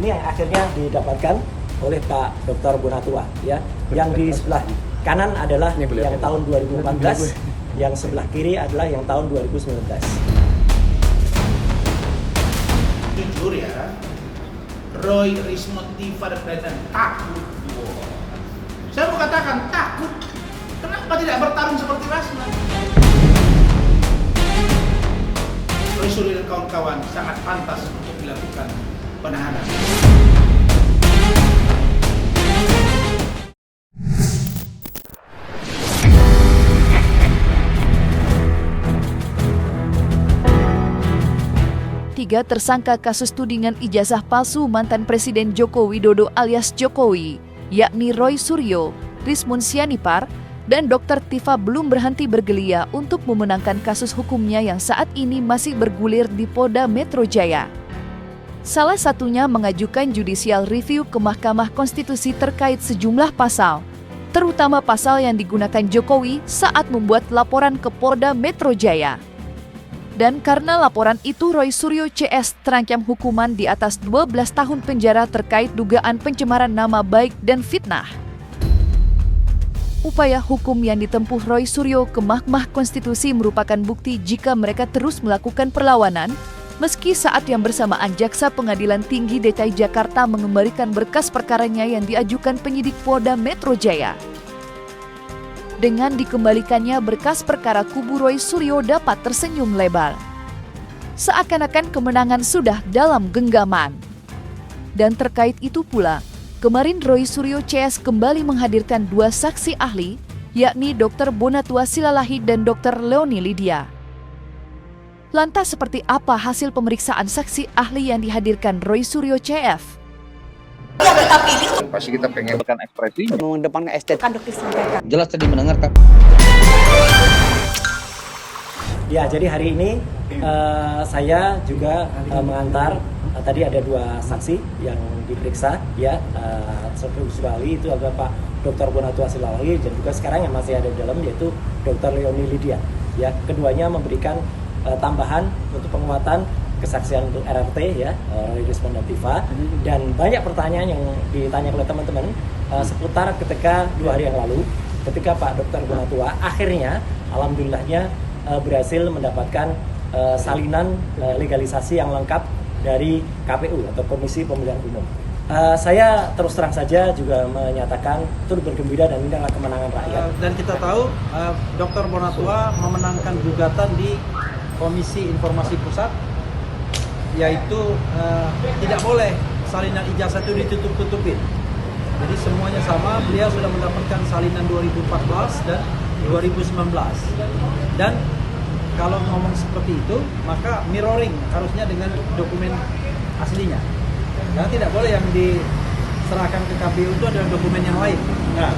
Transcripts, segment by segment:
ini yang akhirnya didapatkan oleh Pak Dr. Bonatua ya. Yang di sebelah kanan adalah yang tahun 2014, yang sebelah kiri adalah yang tahun 2019. Jujur ya, Roy Rismond Tiva dan takut. Saya mau katakan takut. Kenapa tidak bertarung seperti Rasman? Roy Suryo dan kawan-kawan sangat pantas untuk dilakukan penahanan. Tiga tersangka kasus tudingan ijazah palsu mantan Presiden Joko Widodo alias Jokowi, yakni Roy Suryo, Rismond Sianipar, dan Dr. Tiva belum berhenti bergelia untuk memenangkan kasus hukumnya yang saat ini masih bergulir di Polda Metro Jaya. Salah satunya mengajukan judicial review ke Mahkamah Konstitusi terkait sejumlah pasal, terutama pasal yang digunakan Jokowi saat membuat laporan ke Polda Metro Jaya. Dan karena laporan itu, Roy Suryo CS terancam hukuman di atas 12 tahun penjara terkait dugaan pencemaran nama baik dan fitnah. Upaya hukum yang ditempuh Roy Suryo ke Mahkamah Konstitusi merupakan bukti jika mereka terus melakukan perlawanan, meski saat yang bersamaan Jaksa Pengadilan Tinggi DKI Jakarta mengembalikan berkas perkaranya yang diajukan penyidik Polda Metro Jaya. Dengan dikembalikannya berkas perkara, kubu Roy Suryo dapat tersenyum lebar. Seakan-akan kemenangan sudah dalam genggaman. Dan terkait itu pula, kemarin Roy Suryo CS kembali menghadirkan dua saksi ahli, yakni Dr. Bonatua Silalahi dan Dr. Leoni Lydia. Lantas seperti apa hasil pemeriksaan saksi ahli yang dihadirkan Roy Suryo CF? Pasti kita pengen tekan ekspresi, mengedepankan estetika. jelas tadi mendengarkan. Ya, jadi hari ini saya juga mengantar tadi ada dua saksi yang diperiksa ya, sekali itu adalah Pak Dr. Bonatua Silalahi dan juga sekarang yang masih ada di dalam yaitu Dr. Leoni Lydia. Ya, keduanya memberikan tambahan untuk penguatan kesaksian untuk RRT ya, Roy Rismond Tiva, dan banyak pertanyaan yang ditanya oleh teman-teman seputar ketika 2 hari yang lalu ketika Pak Dr. Bonatua akhirnya alhamdulillahnya berhasil mendapatkan salinan legalisasi yang lengkap dari KPU atau Komisi Pemilihan Umum. Saya terus terang saja juga menyatakan turut bergembira dan ini adalah kemenangan rakyat. Dan kita tahu Dr. Bonatua memenangkan gugatan di Komisi Informasi Pusat, yaitu tidak boleh salinan ijazah itu ditutup-tutupin. Jadi semuanya sama, beliau sudah mendapatkan salinan 2014 dan 2019. Dan kalau ngomong seperti itu, maka mirroring harusnya dengan dokumen aslinya. Karena tidak boleh yang diserahkan ke KPU itu adalah dokumen yang lain. Nah,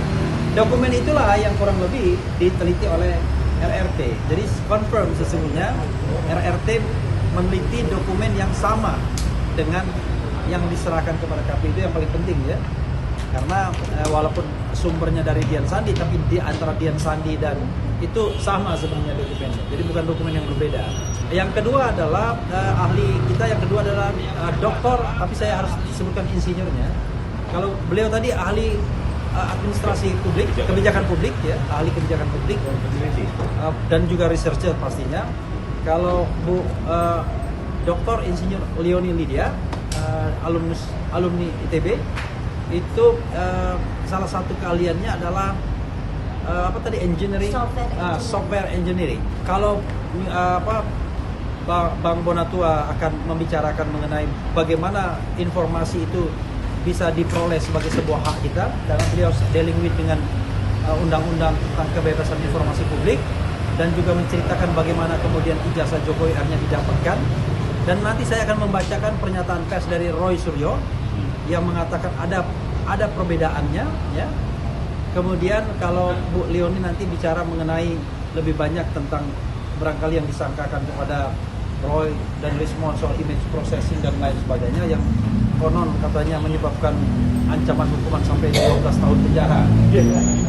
dokumen itulah yang kurang lebih diteliti oleh RRT. Jadi confirm sesungguhnya RRT meneliti dokumen yang sama dengan yang diserahkan kepada KPU, itu yang paling penting ya. Karena walaupun sumbernya dari Dian Sandi, tapi di antara Dian Sandi dan itu sama sebenarnya dokumennya. Jadi bukan dokumen yang berbeda. Yang kedua adalah ahli kita, yang kedua adalah doktor, tapi saya harus sebutkan insinyurnya. Kalau beliau tadi ahli administrasi publik, kebijakan publik ya, ahli kebijakan publik dan juga researcher pastinya. Kalau Bu Dr. Insinyur Leoni Lydia, alumni ITB, itu salah satu keahliannya adalah engineering, software engineering. Kalau Bang Bonatua akan membicarakan mengenai bagaimana informasi itu bisa diperoleh sebagai sebuah hak kita, karena beliau dealing with dengan undang-undang tentang kebebasan informasi publik, dan juga menceritakan bagaimana kemudian ijazah Jokowi akhirnya didapatkan. Dan nanti saya akan membacakan pernyataan pers dari Roy Suryo yang mengatakan ada perbedaannya ya. Kemudian kalau Bu Leoni nanti bicara mengenai lebih banyak tentang barangkali yang disangkakan kepada Roy dan Rismond soal image processing dan lain sebagainya yang konon katanya menyebabkan ancaman hukuman sampai 12 tahun penjara.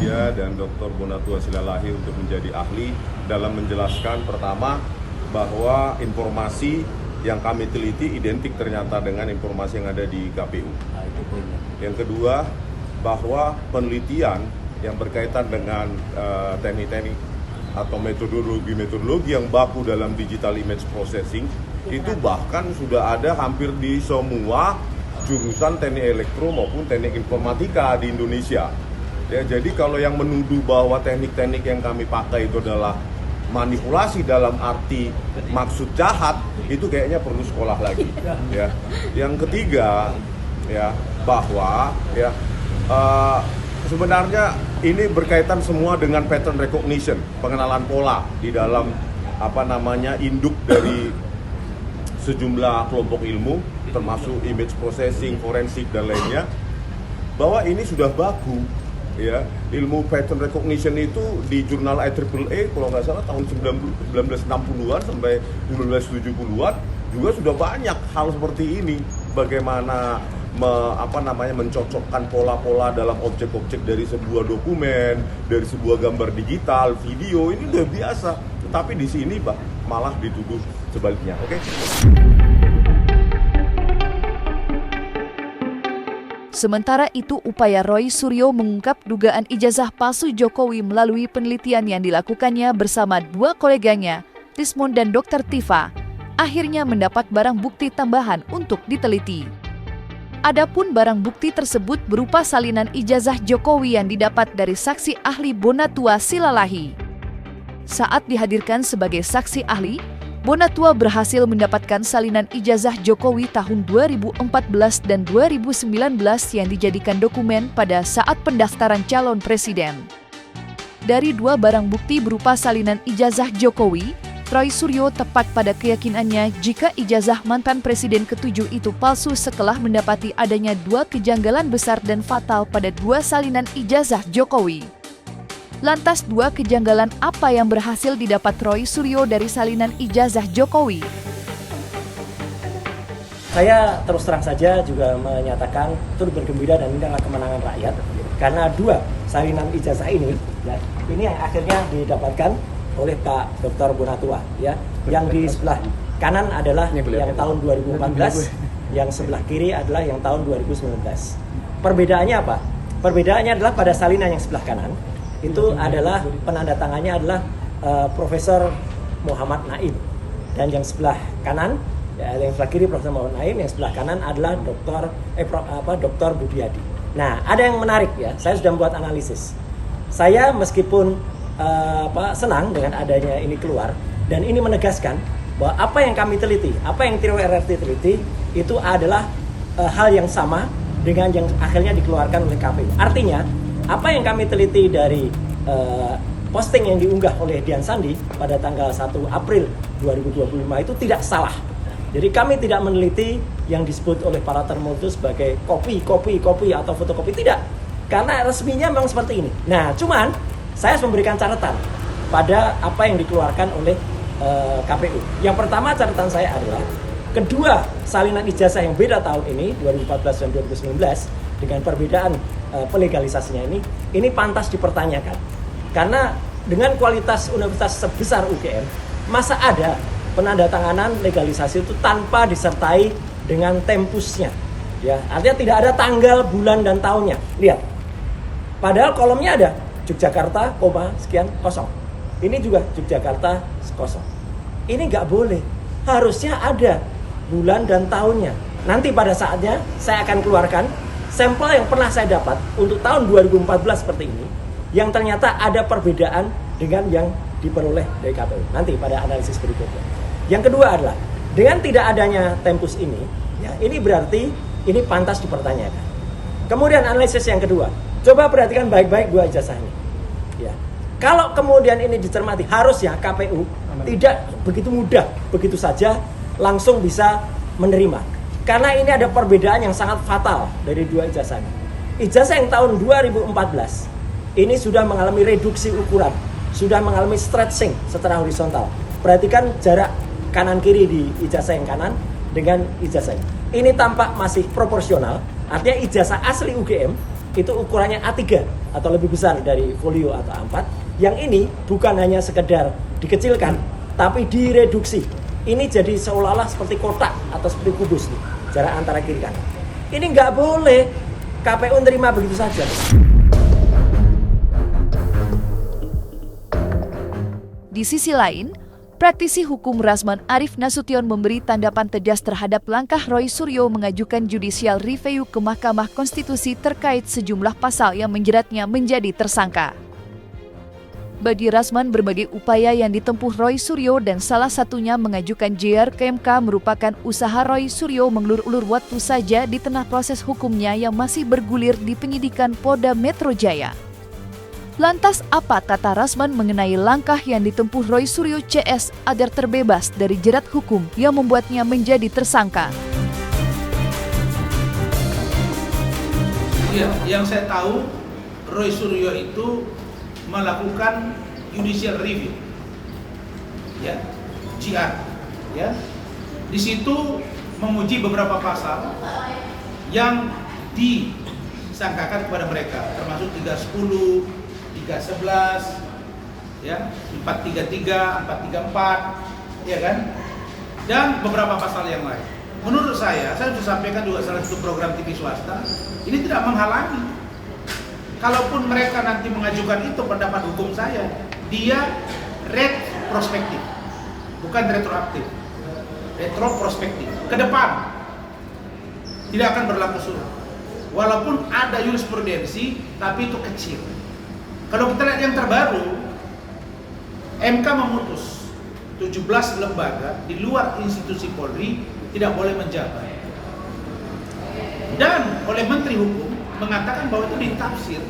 Dia dan Dr. Bonatua Silalahi untuk menjadi ahli dalam menjelaskan pertama bahwa informasi yang kami teliti identik ternyata dengan informasi yang ada di KPU. Nah, itu poinnya. Yang kedua, bahwa penelitian yang berkaitan dengan teknik-teknik atau metodologi yang baku dalam digital image processing itu bahkan sudah ada hampir di semua jurusan teknik elektro maupun teknik informatika di Indonesia. Ya, jadi kalau yang menuduh bahwa teknik-teknik yang kami pakai itu adalah manipulasi dalam arti maksud jahat, itu kayaknya perlu sekolah lagi. Ya. Yang ketiga, ya, bahwa ya sebenarnya ini berkaitan semua dengan pattern recognition, pengenalan pola di dalam induk dari sejumlah kelompok ilmu, termasuk image processing, forensik dan lainnya, bahwa ini sudah baku. Ya, ilmu pattern recognition itu di jurnal IEEE kalau nggak salah tahun 1960-an sampai 1970-an juga sudah banyak hal seperti ini. Bagaimana mencocokkan pola-pola dalam objek-objek dari sebuah dokumen, dari sebuah gambar digital, video, ini udah biasa. Tetapi di sini malah dituduh sebaliknya. Oke? Sementara itu, upaya Roy Suryo mengungkap dugaan ijazah palsu Jokowi melalui penelitian yang dilakukannya bersama dua koleganya, Rismond dan Dr. Tifa, akhirnya mendapat barang bukti tambahan untuk diteliti. Adapun barang bukti tersebut berupa salinan ijazah Jokowi yang didapat dari saksi ahli Bonatua Silalahi. Saat dihadirkan sebagai saksi ahli, Bonatua berhasil mendapatkan salinan ijazah Jokowi tahun 2014 dan 2019 yang dijadikan dokumen pada saat pendaftaran calon presiden. Dari dua barang bukti berupa salinan ijazah Jokowi, Roy Suryo tepat pada keyakinannya jika ijazah mantan presiden ke-7 itu palsu setelah mendapati adanya dua kejanggalan besar dan fatal pada dua salinan ijazah Jokowi. Lantas dua kejanggalan apa yang berhasil didapat Roy Suryo dari salinan ijazah Jokowi? Saya terus terang saja juga menyatakan turut bergembira dan ini adalah kemenangan rakyat karena dua salinan ijazah ini, ya, ini yang akhirnya didapatkan oleh Pak Dr. Bonatua, ya. Yang di sebelah kanan adalah yang tahun 2014, yang sebelah kiri adalah yang tahun 2019. Perbedaannya apa? Perbedaannya adalah pada salinan yang sebelah kanan itu adalah penandatangannya adalah Profesor Muhammad Naim, dan yang sebelah kanan, ya, yang sebelah kiri Profesor Muhammad Naim, yang sebelah kanan adalah Dr. Budiadi. Nah, ada yang menarik, ya, saya sudah membuat analisis. Saya meskipun senang dengan adanya ini keluar, dan ini menegaskan bahwa apa yang kami teliti, apa yang tim RRT teliti itu adalah hal yang sama dengan yang akhirnya dikeluarkan oleh KPU. Artinya apa yang kami teliti dari posting yang diunggah oleh Dian Sandi pada tanggal 1 April 2025 itu tidak salah. Jadi kami tidak meneliti yang disebut oleh para termotus sebagai kopi atau fotokopi, tidak. Karena resminya memang seperti ini. Nah, cuman saya harus memberikan catatan pada apa yang dikeluarkan oleh KPU. Yang pertama catatan saya adalah kedua salinan ijazah yang beda tahun ini 2014 dan 2019 dengan perbedaan pelegalisasinya ini pantas dipertanyakan. Karena dengan kualitas universitas sebesar UGM, masa ada penandatanganan legalisasi itu tanpa disertai dengan tempusnya, ya, artinya tidak ada tanggal, bulan dan tahunnya. Lihat, padahal kolomnya ada Yogyakarta, sekian kosong. Ini juga Yogyakarta kosong. Ini nggak boleh. Harusnya ada bulan dan tahunnya. Nanti pada saatnya saya akan keluarkan sampel yang pernah saya dapat untuk tahun 2014 seperti ini, yang ternyata ada perbedaan dengan yang diperoleh dari KPU. Nanti pada analisis berikutnya. Yang kedua adalah dengan tidak adanya tempus ini, ya, ini berarti ini pantas dipertanyakan. Kemudian analisis yang kedua, coba perhatikan baik-baik dua ijazah ini. Ya. Kalau kemudian ini dicermati, harusnya KPU tidak begitu mudah, begitu saja langsung bisa menerima. Karena ini ada perbedaan yang sangat fatal dari dua ijazah ini. Ijazah yang tahun 2014 ini sudah mengalami reduksi ukuran, sudah mengalami stretching secara horizontal. Perhatikan jarak kanan kiri di ijazah yang kanan dengan ijazah ini. Ini tampak masih proporsional, artinya ijazah asli UGM itu ukurannya A3 atau lebih besar dari folio atau A4. Yang ini bukan hanya sekedar dikecilkan, tapi direduksi. ini jadi seolah-olah seperti kotak atau seperti kubus nih, jarak antara kiri kanan. Ini nggak boleh KPU nerima begitu saja. Di sisi lain, praktisi hukum Rasman Arief Nasution memberi tanggapan tegas terhadap langkah Roy Suryo mengajukan judicial review ke Mahkamah Konstitusi terkait sejumlah pasal yang menjeratnya menjadi tersangka. Bagi Rasman, berbagai upaya yang ditempuh Roy Suryo dan salah satunya mengajukan JR ke MK merupakan usaha Roy Suryo mengelur-ulur waktu saja di tengah proses hukumnya yang masih bergulir di penyidikan Polda Metro Jaya. Lantas apa kata Rasman mengenai langkah yang ditempuh Roy Suryo CS agar terbebas dari jerat hukum yang membuatnya menjadi tersangka? Ya, yang saya tahu Roy Suryo itu melakukan judicial review, ya, JR, ya. Di situ menguji beberapa pasal yang disangkakan kepada mereka, termasuk 310, 311, ya, 433, 434, ya kan, dan beberapa pasal yang lain. Menurut saya sudah sampaikan juga salah satu program TV swasta, ini tidak menghalangi. Kalaupun mereka nanti mengajukan itu pendapat hukum saya, dia retrospektif, bukan retroaktif, retrospektif. Ke depan tidak akan berlaku surut. Walaupun ada jurisprudensi, tapi itu kecil. Kalau kita lihat yang terbaru, MK memutus 17 lembaga di luar institusi Polri tidak boleh menjabat. Dan oleh Menteri Hukum mengatakan bahwa itu ditafsir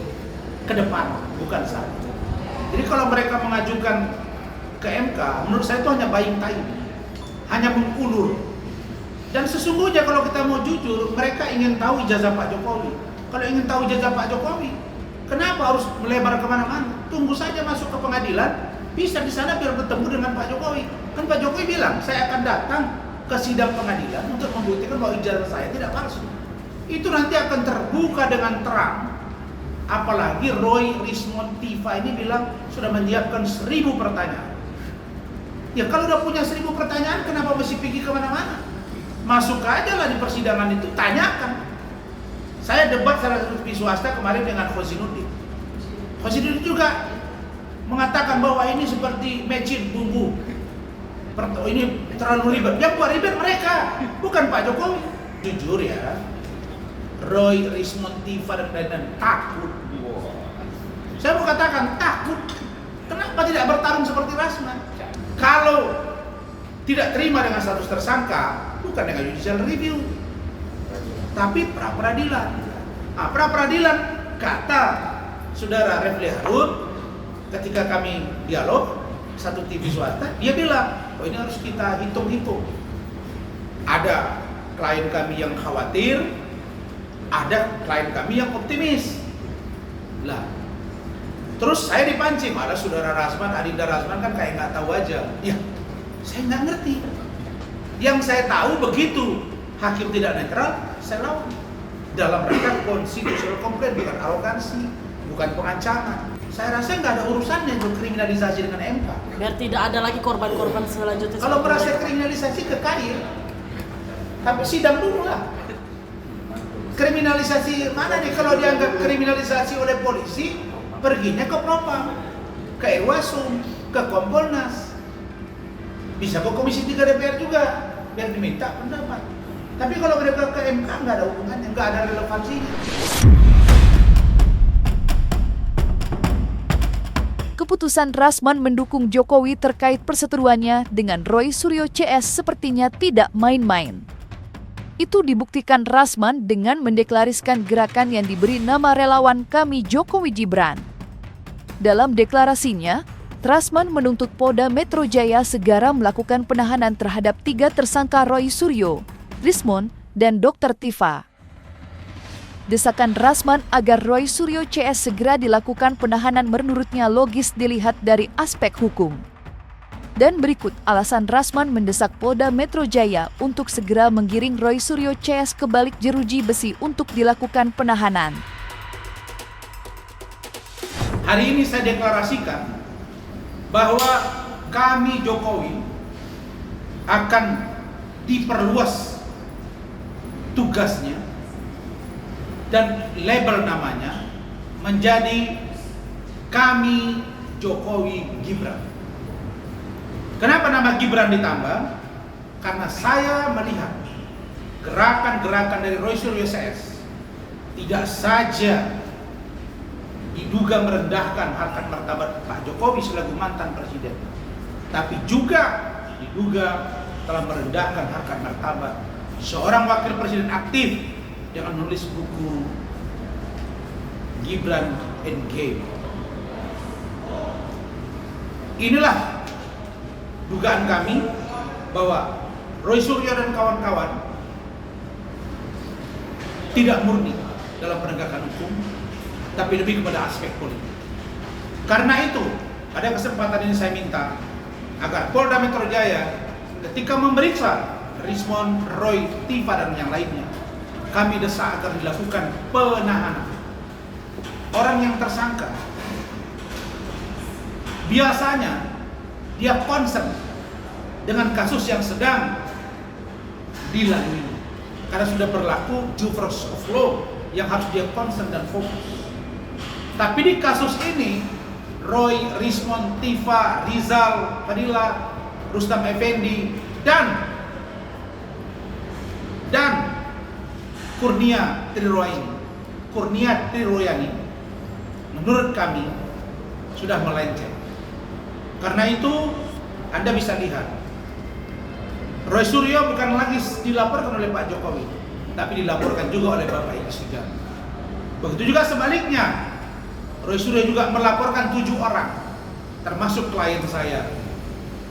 ke depan, bukan saat. Jadi kalau mereka mengajukan ke MK, menurut saya itu hanya buying time, hanya mengulur. Dan sesungguhnya kalau kita mau jujur, mereka ingin tahu ijazah Pak Jokowi. Kalau ingin tahu ijazah Pak Jokowi, kenapa harus melebar kemana-mana? Tunggu saja masuk ke pengadilan, bisa di sana biar bertemu dengan Pak Jokowi. Kan Pak Jokowi bilang, saya akan datang ke sidang pengadilan untuk membuktikan bahwa ijazah saya tidak palsu. Itu nanti akan terbuka dengan terang. Apalagi Roy Rismond Tiva ini bilang sudah menyiapkan 1000 pertanyaan. Ya kalau udah punya 1000 pertanyaan, kenapa mesti pergi kemana-mana? Masuk aja lah di persidangan itu, tanyakan. Saya debat salah satu TV swasta kemarin dengan Khosinuddin. Khosinuddin juga mengatakan bahwa ini seperti mecin bumbu. Ini terlalu ribet. Yang buat ribet mereka, bukan Pak Jokowi. Jujur ya, Roy Rismond Tiva dan takut. Saya mau katakan takut. Kenapa tidak bertarung seperti Rasman? Kalau tidak terima dengan status tersangka, bukan dengan judicial review, tapi pra-peradilan. Nah, pra-peradilan kata Saudara Refli Harun ketika kami dialog satu TV swasta, dia bilang, oh ini harus kita hitung-hitung. Ada klien kami yang khawatir, ada klien kami yang optimis. Lah, terus saya dipancing, ada Saudara Rasman, Adinda Rasman kan kayak nggak tahu aja. Ya, saya nggak ngerti. Yang saya tahu begitu hakim tidak netral, saya lawan dalam rangka konstitusional komplain, bukan arogansi, bukan pengancaman. Saya rasa nggak ada urusannya untuk kriminalisasi dengan MK. Biar tidak ada lagi korban-korban selanjutnya. Kalau merasa kriminalisasi ke kair, tapi sidang dulu lah. Kriminalisasi mana nih? Kalau dianggap kriminalisasi oleh polisi, perginya ke Propam, ke Irwasum, ke Kompolnas, bisa ke Komisi 3 DPR juga, biar diminta pendapat. Tapi kalau mereka ke MK nggak ada hubungannya, nggak ada relevansinya. Keputusan Rasman mendukung Jokowi terkait perseteruannya dengan Roy Suryo CS sepertinya tidak main-main. Itu dibuktikan Rasman dengan mendeklariskan gerakan yang diberi nama Relawan Kami Jokowi Gibran. Dalam deklarasinya, Rasman menuntut Polda Metro Jaya segera melakukan penahanan terhadap 3 tersangka Roy Suryo, Rismond, dan Dr. Tiva. Desakan Rasman agar Roy Suryo CS segera dilakukan penahanan menurutnya logis dilihat dari aspek hukum. Dan berikut alasan Rasman mendesak Polda Metro Jaya untuk segera menggiring Roy Suryo CS ke balik jeruji besi untuk dilakukan penahanan. Hari ini saya deklarasikan bahwa kami Jokowi akan diperluas tugasnya dan label namanya menjadi Kami Jokowi Gibran. Kenapa nama Gibran ditambah? Karena saya melihat gerakan-gerakan dari Roy Suryo CS tidak saja diduga merendahkan harkat martabat Pak Jokowi selaku mantan presiden, tapi juga diduga telah merendahkan harkat martabat seorang wakil presiden aktif yang menulis buku Gibran Endgame. Inilah dugaan kami bahwa Roy Suryo dan kawan-kawan tidak murni dalam penegakan hukum, tapi lebih kepada aspek politik. Karena itu, pada kesempatan ini saya minta agar Polda Metro Jaya ketika memeriksa Rismon, Roy, Tifa dan yang lainnya, kami desak agar dilakukan penahanan. Orang yang tersangka biasanya dia concern dengan kasus yang sedang dilalui, karena sudah berlaku due process of law yang harus dia concern dan fokus. Tapi di kasus ini Roy, Rismon, Tifa, Rizal, Fadila, Rustam Effendi dan Kurnia Triroyani menurut kami sudah melenceng. Karena itu Anda bisa lihat Roy Suryo bukan lagi dilaporkan oleh Pak Jokowi, tapi dilaporkan juga oleh Bapak Ibu Sujana. Begitu juga sebaliknya, Roy Suryo juga melaporkan 7 orang, termasuk klien saya,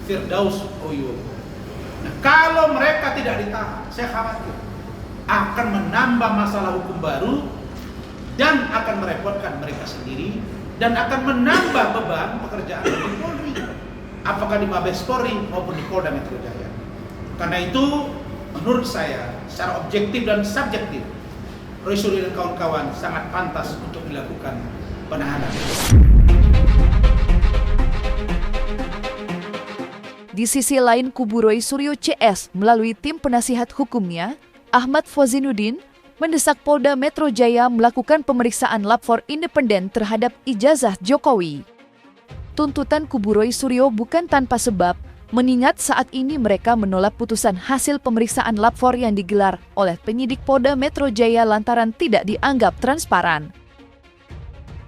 Firdaus Oyo. Nah, kalau mereka tidak ditahan, saya khawatir akan menambah masalah hukum baru dan akan merepotkan mereka sendiri dan akan menambah beban pekerjaan di Polri, apakah di Mabes Polri maupun di Polda Metro Jaya. Karena itu, menurut saya, secara objektif dan subjektif, Roy Suryo dan kawan-kawan sangat pantas untuk dilakukan penahanan. Di sisi lain, kubu Roy Suryo CS melalui tim penasihat hukumnya, Ahmad Fozinuddin, mendesak Polda Metro Jaya melakukan pemeriksaan lapor independen terhadap ijazah Jokowi. Tuntutan kubu Roy Suryo bukan tanpa sebab, mengingat saat ini mereka menolak putusan hasil pemeriksaan lapor yang digelar oleh penyidik Polda Metro Jaya lantaran tidak dianggap transparan.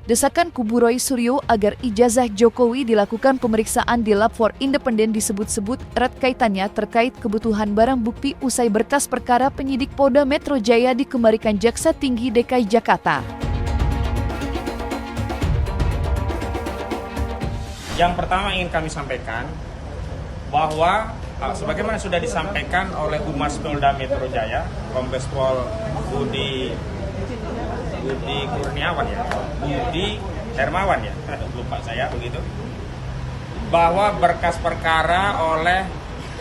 Desakan kubu Roy Suryo agar ijazah Jokowi dilakukan pemeriksaan di lapor independen disebut-sebut erat kaitannya terkait kebutuhan barang bukti usai berkas perkara penyidik Polda Metro Jaya dikembalikan Jaksa Tinggi DKI Jakarta. Yang pertama ingin kami sampaikan bahwa sebagaimana sudah disampaikan oleh Humas Polda Metro Jaya, Kombes Pol Budi Hermawan ya, lupa saya begitu, bahwa berkas perkara oleh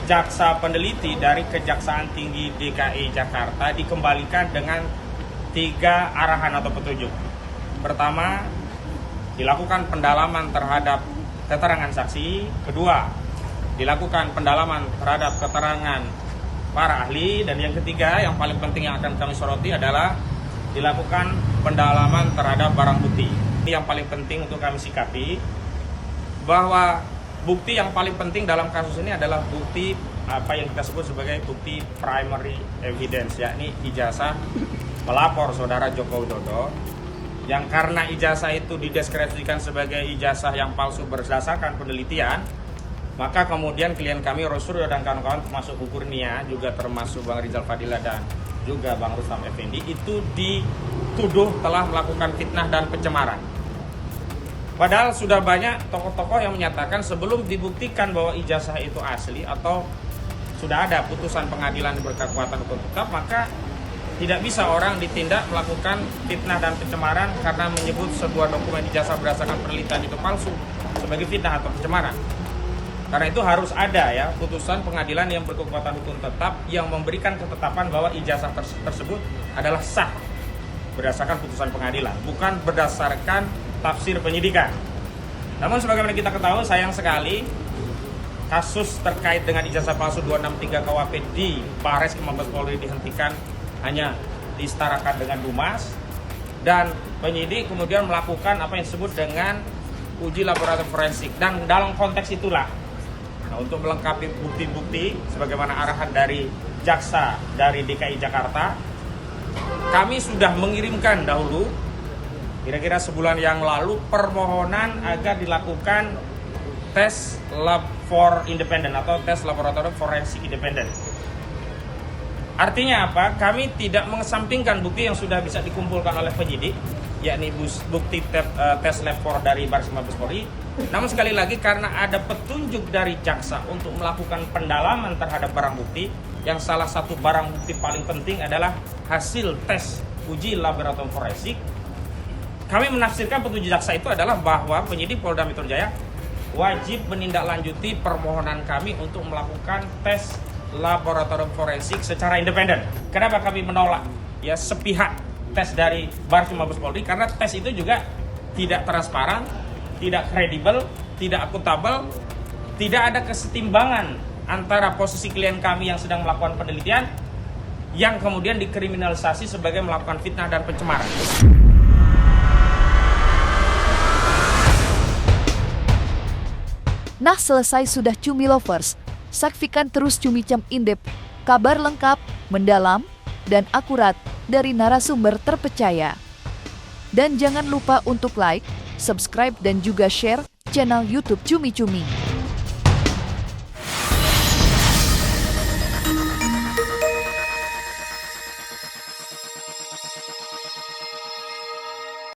jaksa peneliti dari Kejaksaan Tinggi DKI Jakarta dikembalikan dengan 3 arahan atau petunjuk. Pertama, dilakukan pendalaman terhadap keterangan saksi. Kedua, dilakukan pendalaman terhadap keterangan para ahli. Dan yang ketiga, yang paling penting yang akan kami soroti adalah dilakukan pendalaman terhadap barang bukti. Yang paling penting untuk kami sikapi bahwa bukti yang paling penting dalam kasus ini adalah bukti apa yang kita sebut sebagai bukti primary evidence, yakni ijazah pelapor saudara Joko Widodo, yang karena ijazah itu dideskripsikan sebagai ijazah yang palsu berdasarkan penelitian, maka kemudian klien kami Roy Suryo dan kawan-kawan termasuk Bu Kurnia, juga termasuk Bang Rizal Fadila dan juga Bang Rustam Effendi itu dituduh telah melakukan fitnah dan pencemaran. Padahal sudah banyak tokoh-tokoh yang menyatakan sebelum dibuktikan bahwa ijazah itu asli atau sudah ada putusan pengadilan berkekuatan hukum tetap, maka tidak bisa orang ditindak melakukan fitnah dan pencemaran karena menyebut sebuah dokumen ijazah berdasarkan penelitian itu palsu sebagai fitnah atau pencemaran. Karena itu harus ada ya putusan pengadilan yang berkekuatan hukum tetap yang memberikan ketetapan bahwa ijazah tersebut adalah sah berdasarkan putusan pengadilan, bukan berdasarkan tafsir penyidikan. Namun sebagaimana kita ketahui, sayang sekali kasus terkait dengan ijazah palsu 263 KUHP di Bares Mabes Polri dihentikan, hanya disetarakan dengan Dumas, dan penyidik kemudian melakukan apa yang disebut dengan uji laboratorium forensik. Dan dalam konteks itulah, untuk melengkapi bukti-bukti sebagaimana arahan dari jaksa dari DKI Jakarta, kami sudah mengirimkan dahulu, kira-kira sebulan yang lalu, permohonan agar dilakukan tes lab for independen atau tes laboratorium forensik independen. Artinya apa? Kami tidak mengesampingkan bukti yang sudah bisa dikumpulkan oleh penyidik, yakni bukti tes lab for dari Baris Mabes Polri. Namun sekali lagi, karena ada petunjuk dari jaksa untuk melakukan pendalaman terhadap barang bukti, yang salah satu barang bukti paling penting adalah hasil tes uji laboratorium forensik, kami menafsirkan petunjuk jaksa itu adalah bahwa penyidik Polda Metro Jaya wajib menindaklanjuti permohonan kami untuk melakukan tes laboratorium forensik secara independen. Kenapa kami menolak ya sepihak tes dari Baris Mabes Polri? Karena tes itu juga tidak transparan, tidak kredibel, tidak akuntabel, tidak ada kesetimbangan antara posisi klien kami yang sedang melakukan penelitian yang kemudian dikriminalisasi sebagai melakukan fitnah dan pencemaran. Nah, selesai sudah Cumi Lovers. Saksikan terus Cumi Cam Indep, kabar lengkap, mendalam, dan akurat dari narasumber terpercaya. Dan jangan lupa untuk like, subscribe, dan juga share channel YouTube Cumi Cumi.